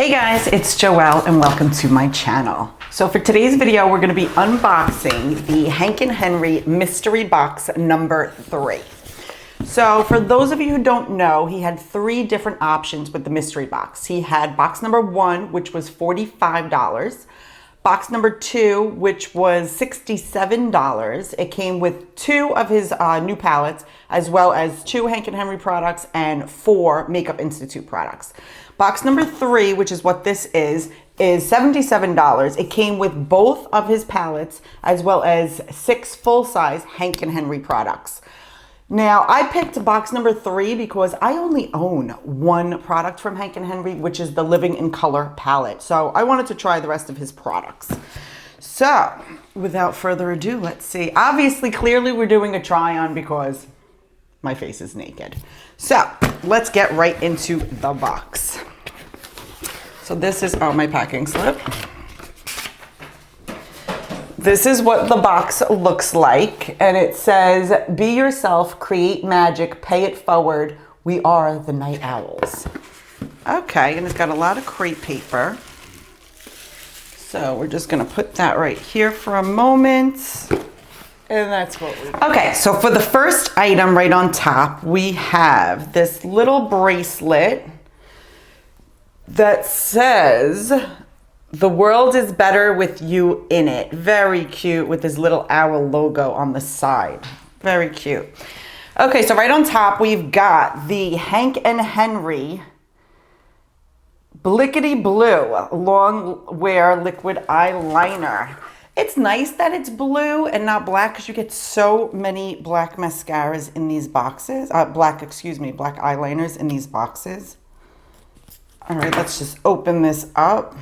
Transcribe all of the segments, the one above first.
Hey guys, it's Joelle and welcome to my channel. So for today's video, we're gonna be unboxing the Hank & Henry Mystery Box number 3. So for those of you who don't know, he had 3 different options with the mystery box. He had box number 1, which was $45. Box number 2, which was $67. It came with 2 of his new palettes, as well as 2 Hank & Henry products and 4 Makeup Institute products. Box number 3, which is what this is $77. It came with both of his palettes, as well as 6 full-size Hank & Henry products. Now, I picked box number 3 because I only own 1 product from Hank & Henry, which is the Living in Color palette. So I wanted to try the rest of his products. So, without further ado, let's see. Obviously, clearly we're doing a try-on because my face is naked. So, let's get right into the box. So this is my packing slip. This is what the box looks like, and it says, "Be yourself, create magic, pay it forward. We are the Night Owls." Okay, and it's got a lot of crepe paper. So we're just gonna put that right here for a moment. And that's what we got. Okay, so for the first item right on top, we have this little bracelet that says, "The world is better with you in it." Very cute, with this little owl logo on the side. Very cute. Okay, so right on top, we've got the Hank & Henry Blickety Blue Long Wear Liquid Eyeliner. It's nice that it's blue and not black because you get so many black mascaras in these boxes. Black eyeliners in these boxes. All right, let's just open this up.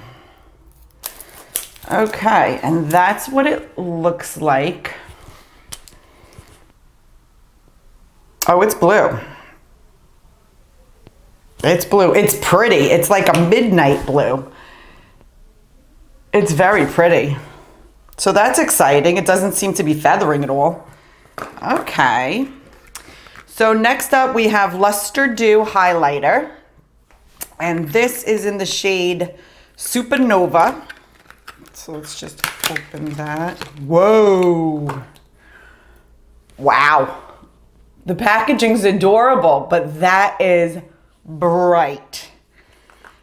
Okay, and that's what it looks like. Oh, it's blue. It's blue. It's pretty. It's like a midnight blue. It's very pretty. So that's exciting. It doesn't seem to be feathering at all. Okay. So next up we have Luster Dew Highlighter. And this is in the shade Supernova. So let's just open that. Whoa. Wow. The packaging's adorable, but that is bright.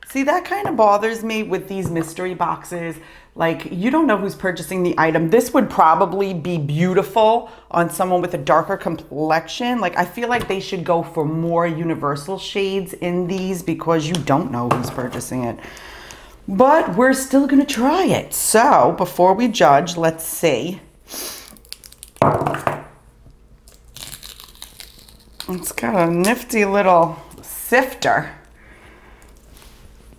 See, that kind of bothers me with these mystery boxes. Like, you don't know who's purchasing the item. This would probably be beautiful on someone with a darker complexion. Like, I feel like they should go for more universal shades in these because you don't know who's purchasing it. But we're still gonna try it. So before we judge, let's see. It's got a nifty little sifter.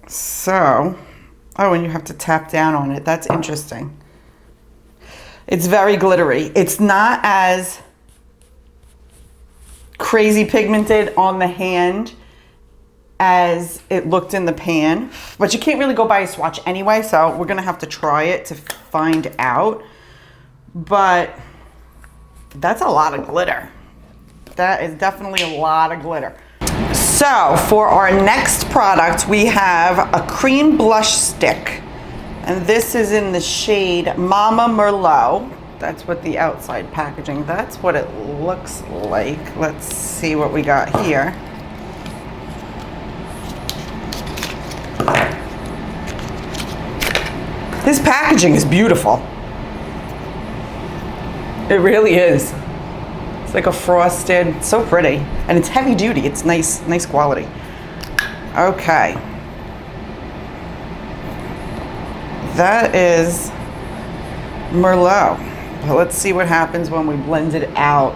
So, oh, and you have to tap down on it. That's interesting. It's very glittery. It's not as crazy pigmented on the hand as it looked in the pan, but you can't really go by a swatch anyway, so we're gonna have to try it to find out. But that's a lot of glitter. That is definitely a lot of glitter. So for our next product, we have a cream blush stick, and this is in the shade Mama Merlot. That's what the outside packaging, that's what it looks like. Let's see what we got here. This packaging is beautiful. It really is. It's like a frosted, it's so pretty. And it's heavy duty, it's nice quality. Okay. That is Merlot. But let's see what happens when we blend it out.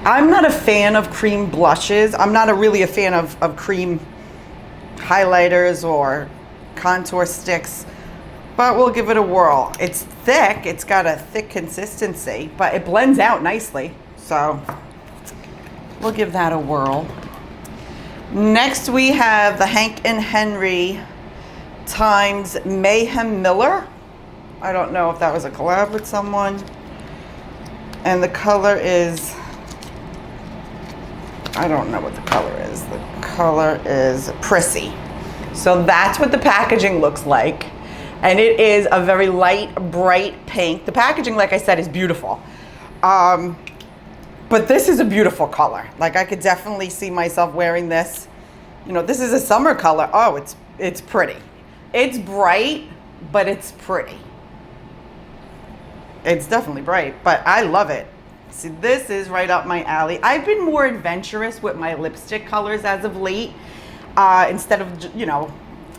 I'm not a fan of cream blushes. I'm not really a fan of cream highlighters or contour sticks. But we'll give it a whirl. It's thick, it's got a thick consistency, but it blends out nicely. So we'll give that a whirl. Next we have the Hank & Henry times Mayhem Miller. I don't know if that was a collab with someone. And the color is, I don't know what the color is. The color is Prissy. So that's what the packaging looks like. And it is a very light, bright pink. The packaging, like I said, is beautiful. But this is a beautiful color. Like, I could definitely see myself wearing this. You know, this is a summer color. Oh, it's pretty. It's bright, but it's pretty. It's definitely bright, but I love it. See, this is right up my alley. I've been more adventurous with my lipstick colors as of late. Instead of, you know,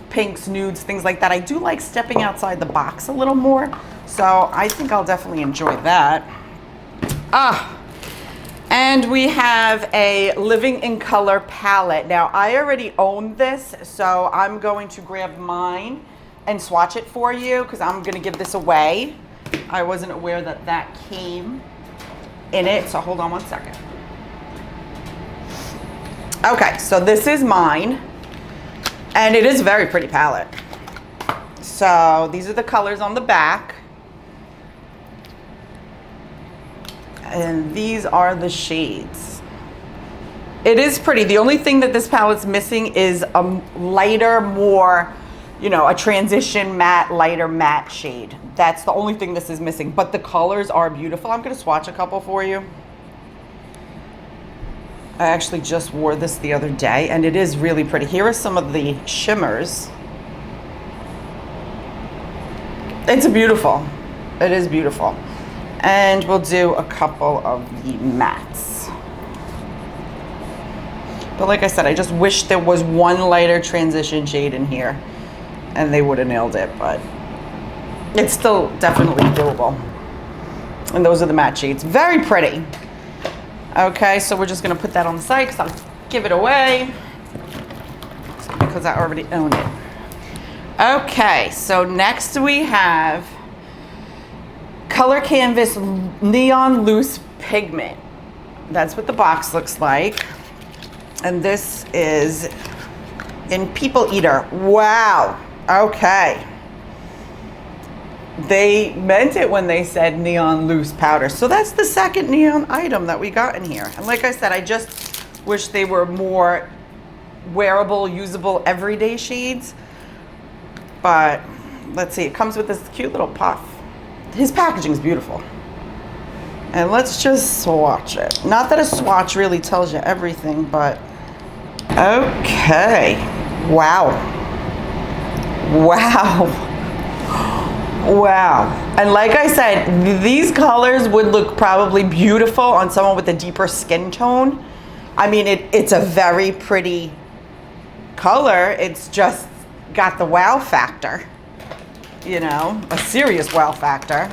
pinks, nudes, things like that. I do like stepping outside the box a little more. So I think I'll definitely enjoy that. And we have a Living in Color palette. Now, I already own this, so I'm going to grab mine and swatch it for you because I'm going to give this away. I wasn't aware that that came in it, so hold on one second. Okay, so this is mine, and it is a very pretty palette. So these are the colors on the back. And these are the shades. It is pretty. The only thing that this palette's missing is a lighter, more, you know, a transition matte, lighter matte shade. That's the only thing this is missing. But the colors are beautiful. I'm going to swatch a couple for you. I actually just wore this the other day, and it is really pretty. Here are some of the shimmers. It's beautiful. It is beautiful. And we'll do a couple of the mattes. But like I said, I just wish there was one lighter transition shade in here and they would have nailed it, but it's still definitely doable. And those are the matte shades. Very pretty. Okay, so we're just gonna put that on the side because I'll give it away because I already own it. Okay, so next we have Color Canvas Neon Loose Pigment. That's what the box looks like. And this is in People Eater. Wow. Okay. They meant it when they said neon loose powder. So that's the second neon item that we got in here. And like I said, I just wish they were more wearable, usable, everyday shades. But let's see, it comes with this cute little puff. His packaging is beautiful. And let's just swatch it. Not that a swatch really tells you everything, but okay. Wow. Wow. Wow. And like I said, these colors would look probably beautiful on someone with a deeper skin tone. I mean, it's a very pretty color. It's just got the wow factor. You know, a serious wow factor.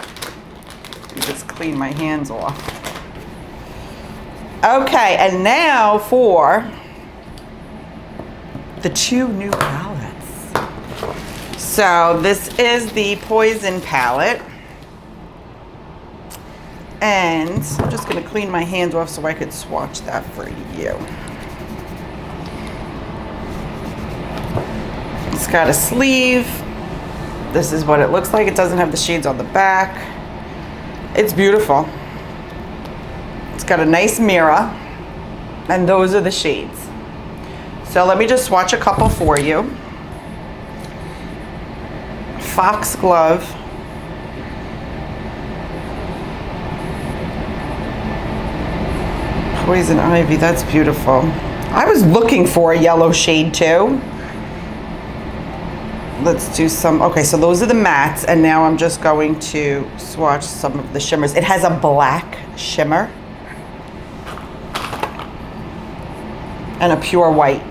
Let me just clean my hands off. Okay, and now for the two new palettes. So this is the Poison palette. And I'm just gonna clean my hands off so I could swatch that for you. It's got a sleeve. This is what it looks like. It doesn't have the shades on the back. It's beautiful. It's got a nice mirror, and those are the shades. So let me just swatch a couple for you. Foxglove. Poison Ivy, that's beautiful. I was looking for a yellow shade too. Let's do some, okay, so those are the mattes, and now I'm just going to swatch some of the shimmers. It has a black shimmer and a pure white.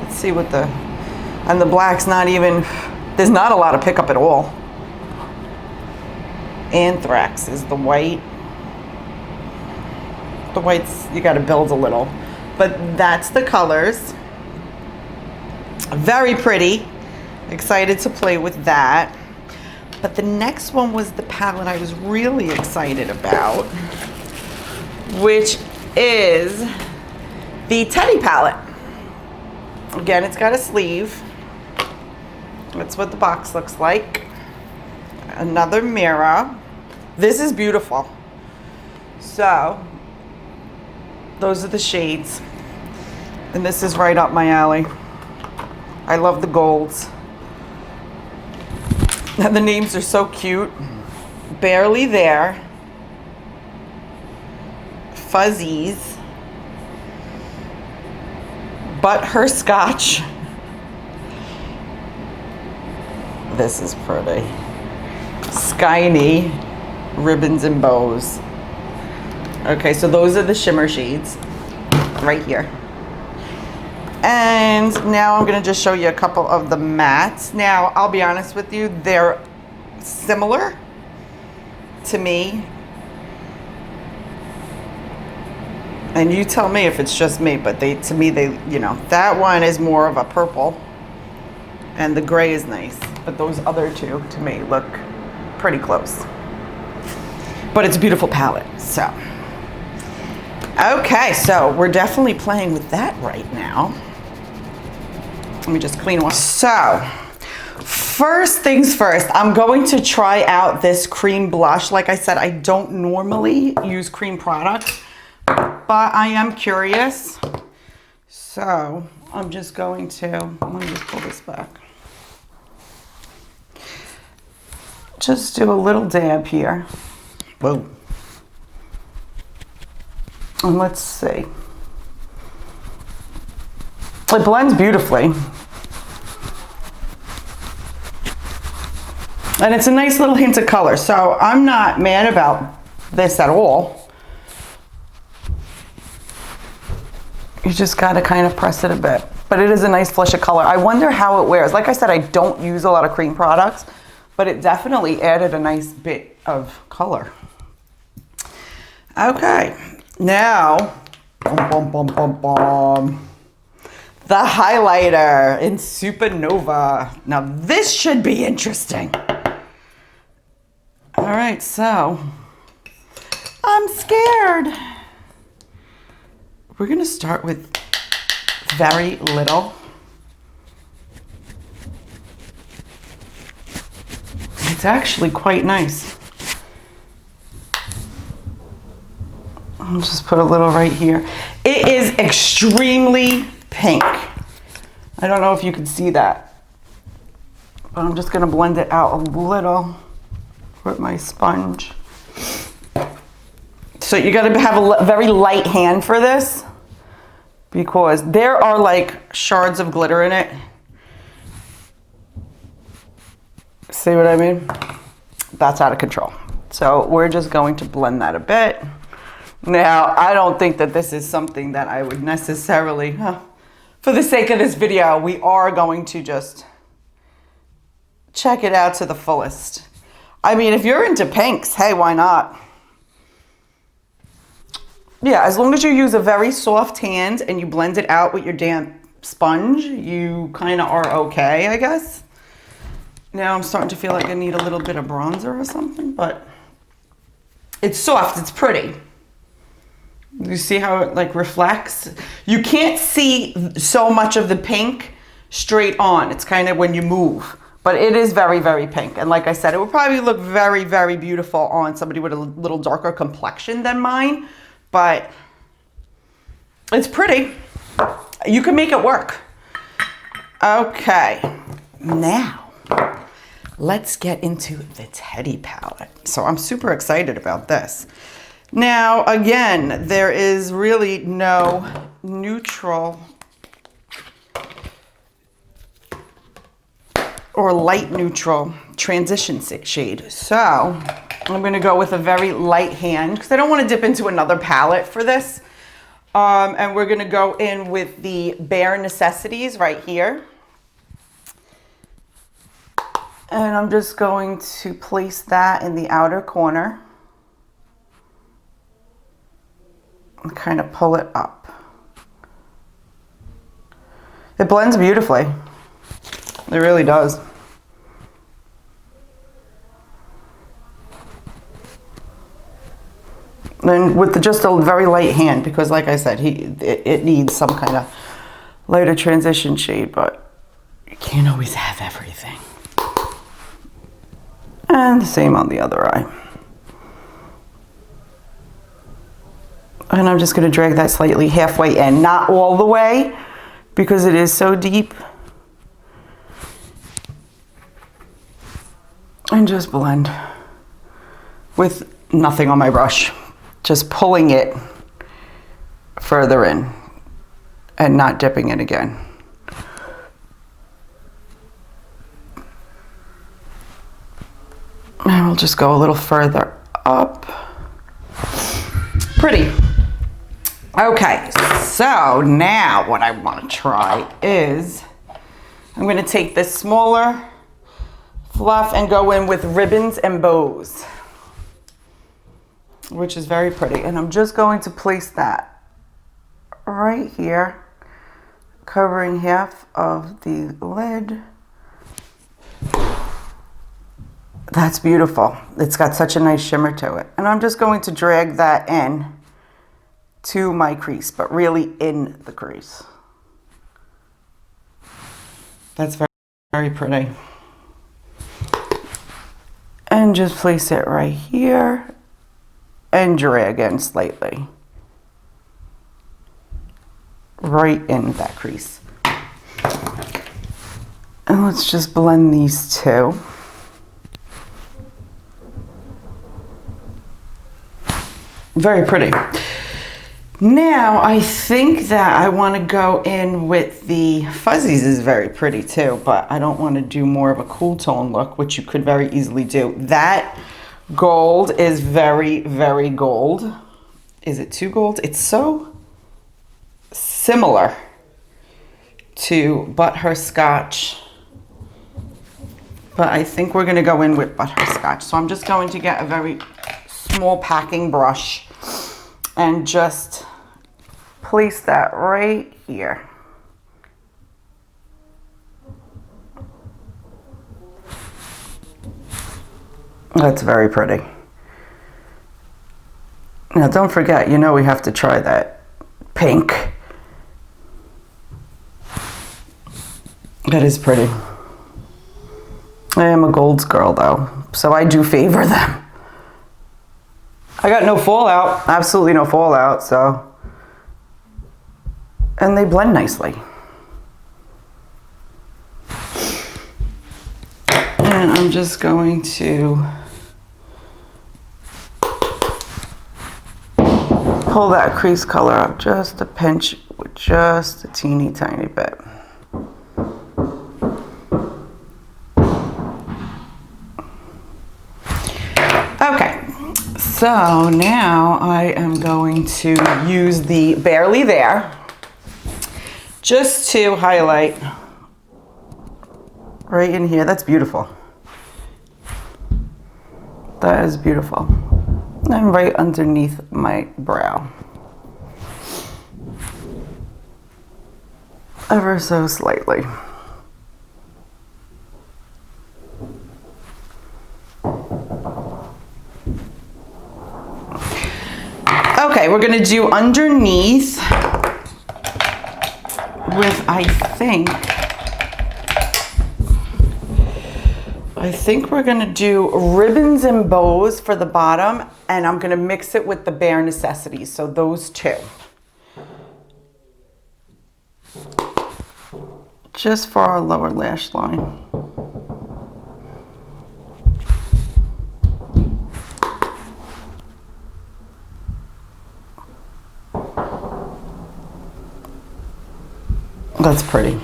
Let's see what the, and the black's not even, there's not a lot of pickup at all. Anthrax is the white. The whites, you gotta build a little, but that's the colors. Very pretty. Excited to play with that. But the next one was the palette I was really excited about, which is the Teddy palette. Again, it's got a sleeve. That's what the box looks like. Another mirror. This is beautiful. So, those are the shades. And this is right up my alley. I love the golds. And the names are so cute. Barely There, Fuzzies, Butterscotch. This is pretty. Skyny, Ribbons and Bows. Okay, so those are the shimmer shades right here. And now I'm gonna just show you a couple of the mattes. Now, I'll be honest with you, they're similar to me. And you tell me if it's just me, but to me, you know, that one is more of a purple and the gray is nice. But those other two, to me, look pretty close. But it's a beautiful palette, so. Okay, so we're definitely playing with that right now. Let me just clean off. So, first things first, I'm going to try out this cream blush. Like I said, I don't normally use cream products, but I am curious. So, I'm just going to, let me just pull this back. Just do a little dab here. Whoa. And let's see. It blends beautifully. And it's a nice little hint of color. So I'm not mad about this at all. You just gotta kind of press it a bit. But it is a nice flush of color. I wonder how it wears. Like I said, I don't use a lot of cream products, but it definitely added a nice bit of color. Okay, now, the highlighter in Supernova. Now this should be interesting. All right, so I'm scared. We're gonna start with very little. It's actually quite nice. I'll just put a little right here. It is extremely pink. I don't know if you can see that, but I'm just gonna blend it out a little with my sponge. So you gotta have a very light hand for this because there are like shards of glitter in it. See what I mean? That's out of control. So we're just going to blend that a bit. Now, I don't think that this is something that I would necessarily, for the sake of this video, we are going to just check it out to the fullest. I mean, if you're into pinks, hey, why not? Yeah, as long as you use a very soft hand and you blend it out with your damp sponge, you kind of are okay, I guess. Now I'm starting to feel like I need a little bit of bronzer or something, but it's soft, it's pretty. You see how it like reflects? You can't see so much of the pink straight on. It's kind of when you move, but it is very, very pink. And like I said, it would probably look very, very beautiful on somebody with a little darker complexion than mine, but it's pretty. You can make it work. Okay, now let's get into the Teddy palette. So I'm super excited about this. Now, again, there is really no neutral or light neutral transition shade. So I'm gonna go with a very light hand because I don't want to dip into another palette for this. And we're gonna go in with the Bare Necessities right here. And I'm just going to place that in the outer corner. And kind of pull it up. It blends beautifully. It really does. And with just a very light hand, because like I said, it needs some kind of lighter transition shade, but you can't always have everything. And the same on the other eye. And I'm just going to drag that slightly halfway in, not all the way, because it is so deep. And just blend with nothing on my brush. Just pulling it further in and not dipping it again. And we'll just go a little further up. Pretty. Okay, so now what I want to try is I'm going to take this smaller fluff and go in with ribbons and bows, which is very pretty. And I'm just going to place that right here, covering half of the lid. That's beautiful. It's got such a nice shimmer to it. And I'm just going to drag that in to my crease, but really in the crease. That's very, very pretty. And just place it right here and drag in slightly. Right in that crease. And let's just blend these two. Very pretty. Now I think that I want to go in with the fuzzies. Is very pretty too, but I don't want to do more of a cool tone look, which you could very easily do. That gold is very, very gold. Is it too gold? It's so similar to butterscotch, but I think we're going to go in with butterscotch. So I'm just going to get a very small packing brush and just place that right here. That's very pretty. Now don't forget, you know we have to try that pink. That is pretty. I am a golds girl though, so I do favor them. I got no fallout, absolutely no fallout, so. And they blend nicely. And I'm just going to pull that crease color up just a pinch, with just a teeny tiny bit. Okay. So now I am going to use the Barely There just to highlight right in here. That's beautiful. That is beautiful. And right underneath my brow. Ever so slightly. Okay, we're gonna do underneath with, I think we're gonna do ribbons and bows for the bottom, and I'm gonna mix it with the Bare Necessities, so those two. Just for our lower lash line. That's pretty.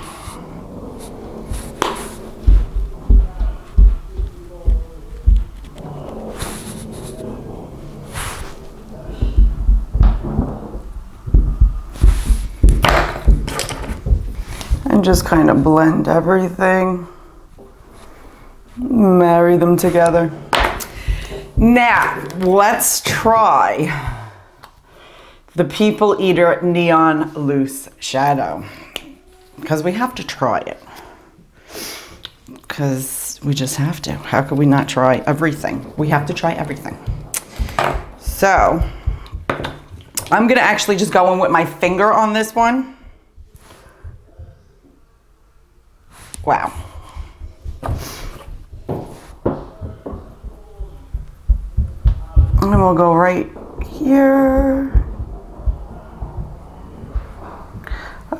And just kind of blend everything, marry them together. Now, let's try the People Eater Neon Loose Shadow. Because we have to try it. Because we just have to. How could we not try everything? We have to try everything. So, I'm going to actually just go in with my finger on this one. Wow. And then we'll go right here.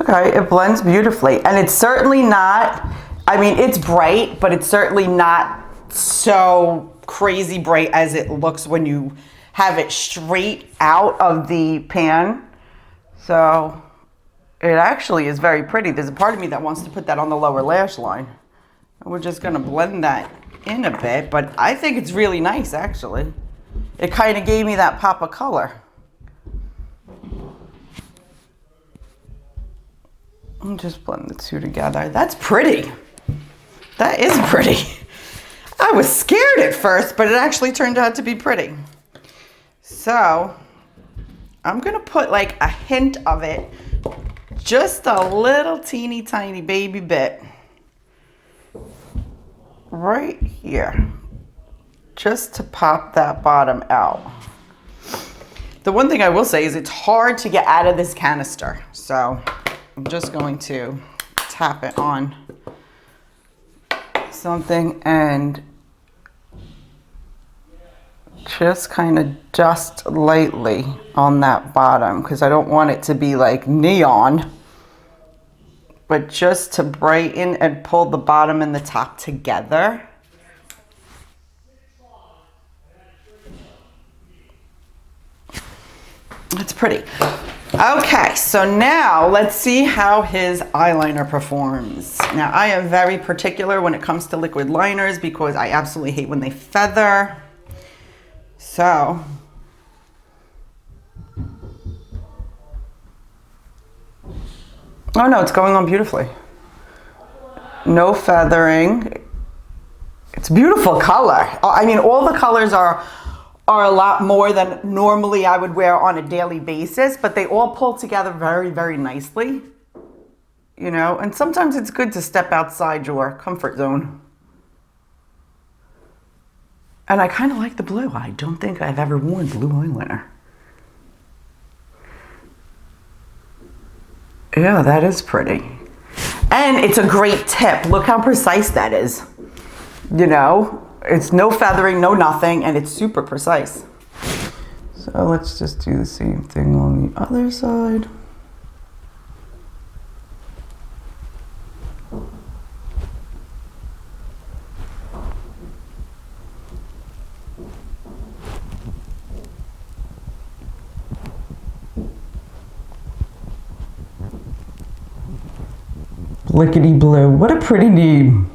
Okay, it blends beautifully. And it's certainly not, I mean, it's bright, but it's certainly not so crazy bright as it looks when you have it straight out of the pan. So it actually is very pretty. There's a part of me that wants to put that on the lower lash line. And we're just gonna blend that in a bit, but I think it's really nice actually. It kind of gave me that pop of color. I'll just blend the two together. That's pretty. That is pretty. I was scared at first, but it actually turned out to be pretty. So I'm gonna put like a hint of it, just a little teeny tiny baby bit right here, just to pop that bottom out. The one thing I will say is it's hard to get out of this canister. So I'm just going to tap it on something and just kind of dust lightly on that bottom, because I don't want it to be like neon, but just to brighten and pull the bottom and the top together. It's pretty. Okay, so now let's see how his eyeliner performs. Now I am very particular when it comes to liquid liners because I absolutely hate when they feather. So oh no, it's going on beautifully. No feathering. It's beautiful color. I mean, all the colors are a lot more than normally I would wear on a daily basis, but they all pull together very, very nicely. You know, and sometimes it's good to step outside your comfort zone. And I kind of like the blue. I don't think I've ever worn blue eyeliner. Yeah, that is pretty. And it's a great tip. Look how precise that is. You know, it's no feathering, no nothing, and it's super precise. So let's just do the same thing on the other side. Lickety blue. What a pretty name.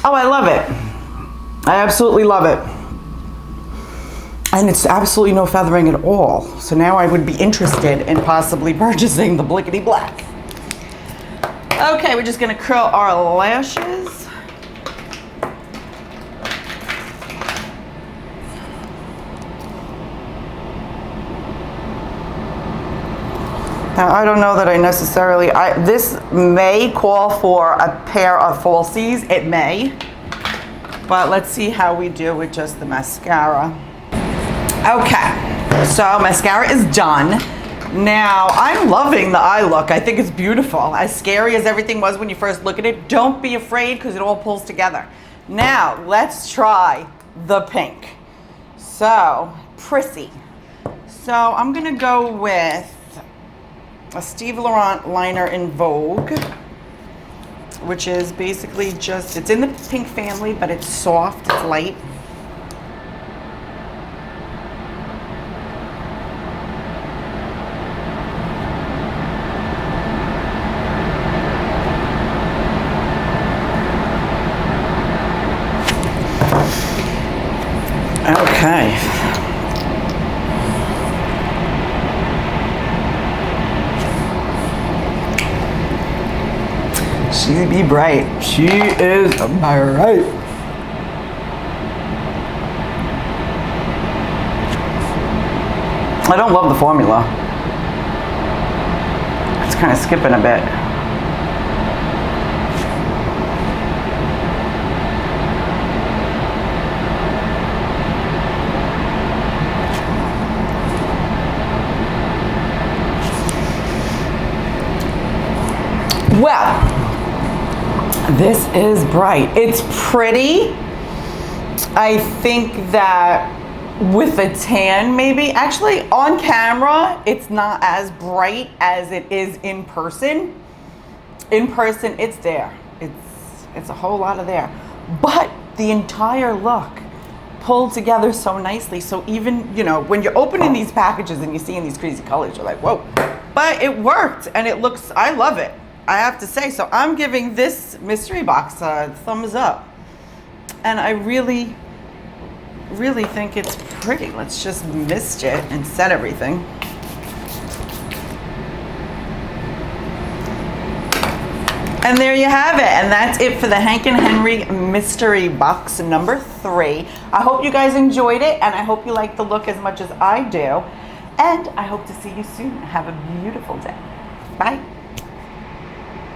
Oh, I love it. I absolutely love it. And it's absolutely no feathering at all. So now I would be interested in possibly purchasing the Blickety Black. Okay, we're just gonna curl our lashes. Now, I don't know that I necessarily, this may call for a pair of falsies, it may, but let's see how we do with just the mascara. Okay, so mascara is done. Now, I'm loving the eye look. I think it's beautiful. As scary as everything was when you first look at it, don't be afraid because it all pulls together. Now, let's try the pink. So, prissy. So, I'm gonna go with a Steve Laurent liner in Vogue, which is basically just, it's in the pink family, but it's soft, it's light. Okay. She be bright. She is bright. I don't love the formula. It's kind of skipping a bit. Well, this is bright. It's pretty. I think that with a tan maybe, actually on camera, it's not as bright as it is in person. in person, it's there. It's a whole lot of there. But the entire look pulled together so nicely. So even, you know, when you're opening these packages and you're seeing these crazy colors, you're like, whoa. But it worked, and it looks, I love it, I have to say. So I'm giving this mystery box a thumbs up. And I really, really think it's pretty. Let's just mist it and set everything. And there you have it. And that's it for the Hank and Henry Mystery Box number 3. I hope you guys enjoyed it, and I hope you like the look as much as I do. And I hope to see you soon. Have a beautiful day. Bye.